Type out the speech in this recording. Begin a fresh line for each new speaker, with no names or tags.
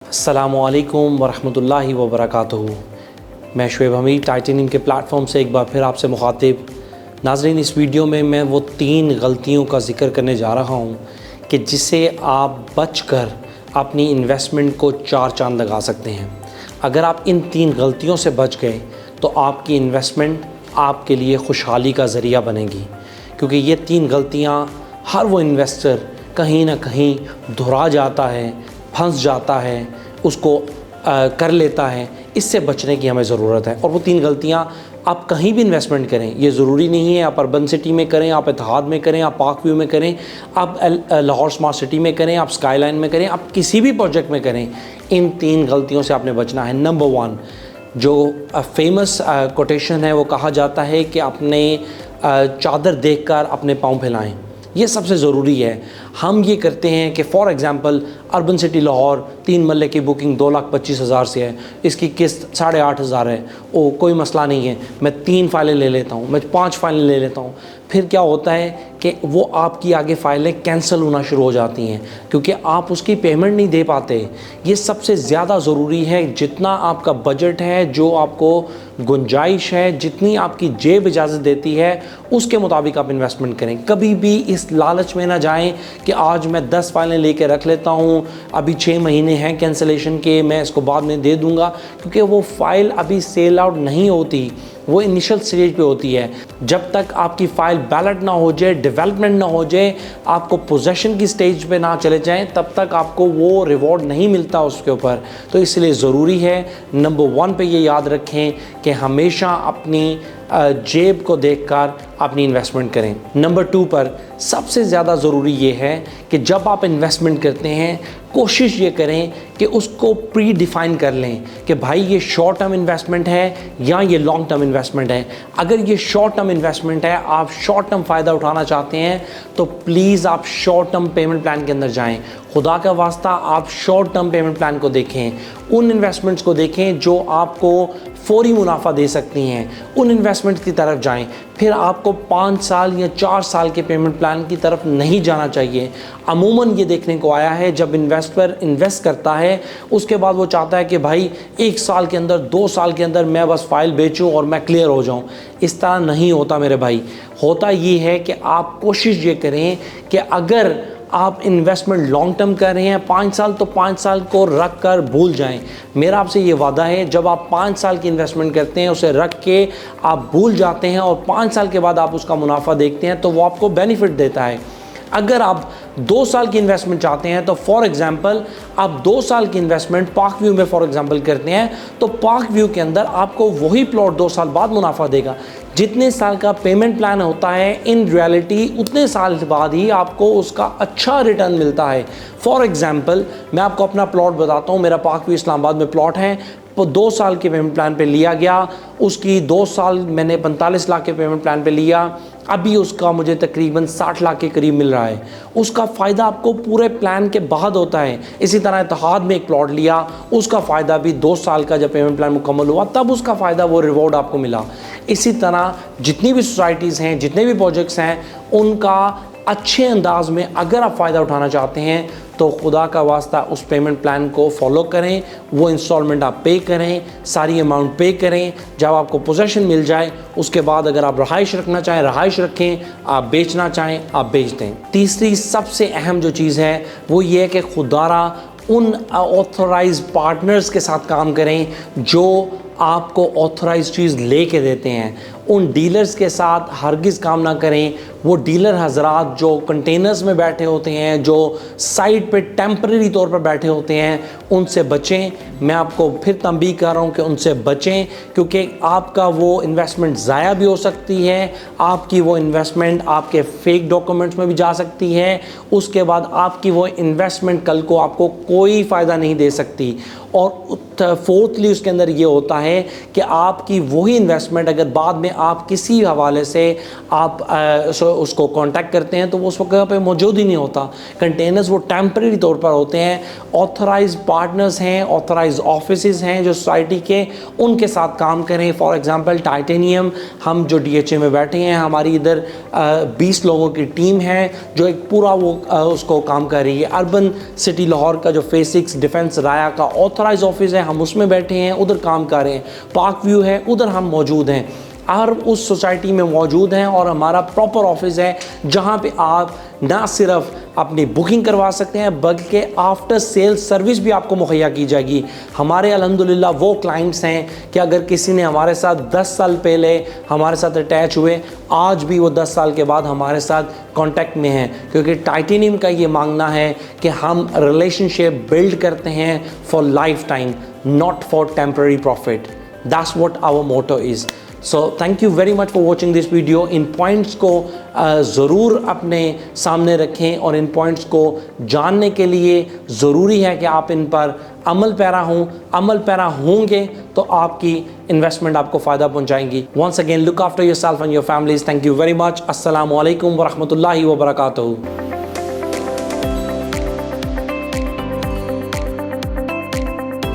अस्सलामुअलैकुम वरहमतुल्लाहि वबरकातुहू। मैं शुएब हमीद टाइटेनियम के प्लेटफॉर्म से एक बार फिर आपसे मुखातिब। नाज़रीन, इस वीडियो में मैं वो 3 गलतियों का ज़िक्र करने जा रहा हूँ कि जिससे आप बचकर अपनी इन्वेस्टमेंट को 4 चांद लगा सकते हैं। अगर आप इन 3 गलतियों से बच गए तो आपकी इन्वेस्टमेंट आपके लिए खुशहाली का ज़रिया बनेगी, क्योंकि ये 3 गलतियाँ हर वो इन्वेस्टर कहीं ना कहीं दोहरा जाता है, फंस जाता है, उसको कर लेता है। इससे बचने की हमें ज़रूरत है। और वो 3 गलतियाँ, आप कहीं भी इन्वेस्टमेंट करें, ये ज़रूरी नहीं है आप अर्बन सिटी में करें, आप इत्तेहाद में करें, आप पार्क व्यू में करें, आप लाहौर स्मार्ट सिटी में करें, आप स्काईलाइन में करें, आप किसी भी प्रोजेक्ट में करें, इन 3 गलतियों से आपने बचना है। नंबर 1, जो फेमस कोटेशन है, वो कहा जाता है कि अपने चादर देखकर अपने पाँव फैलाएं। ये सबसे ज़रूरी है। हम ये करते हैं कि for example urban city Lahore 3 मरले की बुकिंग 2,25,000 से है, इसकी किस्त 8,500 है। ओ कोई मसला नहीं है, मैं 3 फ़ाइलें ले लेता हूँ, मैं 5 फ़ाइलें ले लेता हूँ। फिर क्या होता है कि वो आपकी आगे फ़ाइलें कैंसिल होना शुरू हो जाती हैं क्योंकि आप उसकी पेमेंट नहीं दे पाते। ये सबसे ज़्यादा ज़रूरी है। जितना आपका बजट है, जो आपको गुंजाइश है, जितनी आपकी जेब इजाज़त देती है, उसके मुताबिक आप इन्वेस्टमेंट करें। कभी भी इस लालच में ना जाएं कि आज मैं 10 फ़ाइलें लेके रख लेता हूँ, अभी 6 महीने हैं कैंसिलेशन के, मैं इसको बाद में दे दूँगा, क्योंकि वो फ़ाइल अभी सेल आउट नहीं होती, वो इनिशियल स्टेज पे होती है। जब तक आपकी फ़ाइल बैलेट ना हो जाए, डेवलपमेंट ना हो जाए, आपको पोजेशन की स्टेज पे ना चले जाएं, तब तक आपको वो रिवॉर्ड नहीं मिलता उसके ऊपर। तो इसलिए ज़रूरी है, नंबर 1 पे ये याद रखें कि हमेशा अपनी जेब को देखकर अपनी इन्वेस्टमेंट करें। नंबर 2 पर सबसे ज़्यादा ज़रूरी ये है कि जब आप इन्वेस्टमेंट करते हैं, कोशिश ये करें कि उसको प्री डिफ़ाइन कर लें कि भाई ये शॉर्ट टर्म इन्वेस्टमेंट है या ये लॉन्ग टर्म इन्वेस्टमेंट है। अगर ये शॉर्ट टर्म इन्वेस्टमेंट है, आप शॉर्ट टर्म फ़ायदा उठाना चाहते हैं, तो प्लीज़ आप शॉर्ट टर्म पेमेंट प्लान के अंदर जाएं। खुदा का वास्ता आप शॉर्ट टर्म पेमेंट प्लान को देखें, उन इन्वेस्टमेंट्स को देखें जो आपको फौरी मुनाफा दे सकती हैं, उन इन्वेस्टमेंट्स की तरफ जाएं। फिर आपको 5 साल या 4 साल के पेमेंट प्लान की तरफ नहीं जाना चाहिए। अमूमन ये देखने को आया है, जब इन्वेस्टर इन्वेस्ट करता है, उसके बाद वो चाहता है कि भाई 1 साल के अंदर, 2 साल के अंदर मैं बस फाइल बेचूं और मैं क्लियर हो जाऊं। इस तरह नहीं होता मेरे भाई। होता ये है कि आप कोशिश ये करें कि अगर आप इन्वेस्टमेंट लॉन्ग टर्म कर रहे हैं, 5 साल, तो 5 साल को रख कर भूल जाएं। मेरा आपसे ये वादा है, जब आप 5 साल की इन्वेस्टमेंट करते हैं, उसे रख के आप भूल जाते हैं और 5 साल के बाद आप उसका मुनाफा देखते हैं, तो वो आपको बेनिफिट देता है। अगर आप 2 साल की इन्वेस्टमेंट चाहते हैं, तो फॉर एग्जांपल आप 2 साल की इन्वेस्टमेंट पार्क व्यू में फॉर एग्जांपल करते हैं, तो पार्क व्यू के अंदर आपको वही प्लॉट 2 साल बाद मुनाफा देगा। जितने साल का पेमेंट प्लान होता है, इन रियलिटी उतने साल बाद ही आपको उसका अच्छा रिटर्न मिलता है। फॉर एग्जांपल मैं आपको अपना प्लॉट बताता हूँ। मेरा पार्क व्यू इस्लामाबाद में प्लॉट है, वो 2 साल के पेमेंट प्लान पे लिया गया। उसकी 2 साल मैंने 45 लाख के पेमेंट प्लान पे लिया। अभी उसका मुझे तकरीबन 60 लाख के करीब मिल रहा है। उसका फ़ायदा आपको पूरे प्लान के बाद होता है। इसी तरह इत्तेहाद में एक प्लॉट लिया, उसका फ़ायदा भी 2 साल का जब पेमेंट प्लान मुकम्मल हुआ, तब उसका फ़ायदा, वो रिवॉर्ड आपको मिला। इसी तरह जितनी भी सोसाइटीज़ हैं, जितने भी प्रोजेक्ट्स हैं, उनका अच्छे अंदाज में अगर आप फ़ायदा उठाना चाहते हैं, तो खुदा का वास्ता उस पेमेंट प्लान को फॉलो करें। वो इंस्टॉलमेंट आप पे करें, सारी अमाउंट पे करें। जब आपको पोजेशन मिल जाए, उसके बाद अगर आप रहाइश रखना चाहें, रहाइश रखें, आप बेचना चाहें, आप बेच दें। तीसरी सबसे अहम जो चीज़ है वो ये है कि खुदारा उन ऑथराइज पार्टनर्स के साथ काम करें जो आपको ऑथराइज चीज़ ले के देते हैं। उन डीलर्स के साथ हरगिज़ काम ना करें। वो डीलर हजरात जो कंटेनर्स में बैठे होते हैं, जो साइट पे टेम्परेरी तौर पर बैठे होते हैं, उनसे बचें। मैं आपको फिर तंबीह कर रहा हूँ कि उनसे बचें, क्योंकि आपका वो इन्वेस्टमेंट ज़ाया भी हो सकती है। आपकी वो इन्वेस्टमेंट आपके फेक डॉक्यूमेंट्स में भी जा सकती है। उसके बाद आपकी वो इन्वेस्टमेंट कल को आपको कोई फ़ायदा नहीं दे सकती। और फोर्थली उसके अंदर ये होता है कि आपकी वही इन्वेस्टमेंट अगर बाद में आप किसी हवाले से आप उसको कांटेक्ट करते हैं तो वो उस वक्त पे मौजूद ही नहीं होता। कंटेनर्स वो टेम्परेरी तौर पर होते हैं। ऑथराइज पार्टनर्स हैं, ऑथराइज ऑफिसेज हैं जो सोसाइटी के, उनके साथ काम करें। फॉर एग्जांपल टाइटेनियम, हम जो DHA में बैठे हैं, हमारी इधर 20 लोगों की टीम है जो एक पूरा वो उसको काम कर रही है। अर्बन सिटी लाहौर का जो फेज 6 डिफेंस राया का ऑथराइज ऑफिस है, हम उसमें बैठे हैं, उधर काम कर रहे हैं। पार्क व्यू है, उधर हम मौजूद हैं और उस सोसाइटी में मौजूद हैं। और हमारा प्रॉपर ऑफिस है जहां पे आप ना सिर्फ अपनी बुकिंग करवा सकते हैं बल्कि आफ्टर सेल सर्विस भी आपको मुहैया की जाएगी। हमारे अल्हम्दुलिल्लाह वो क्लाइंट्स हैं कि अगर किसी ने हमारे साथ 10 साल पहले हमारे साथ अटैच हुए, आज भी वो 10 साल के बाद हमारे साथ कांटेक्ट में हैं, क्योंकि टाइटेनियम का ये मांगना है कि हम रिलेशनशिप बिल्ड करते हैं for lifetime, not for temporary profit. That's what our motto is. So thank you very much for watching this video. इन पॉइंट्स को ज़रूर अपने सामने रखें और इन पॉइंट्स को जानने के लिए ज़रूरी है कि आप इन पर अमल पैरा हों। अमल पैरा होंगे तो आपकी इन्वेस्टमेंट आपको फ़ायदा पहुंचाएंगी। Once again, look after yourself and your families. Thank you very much. अस्सलामु अलैकुम व रहमतुल्लाहि व बरकातहू।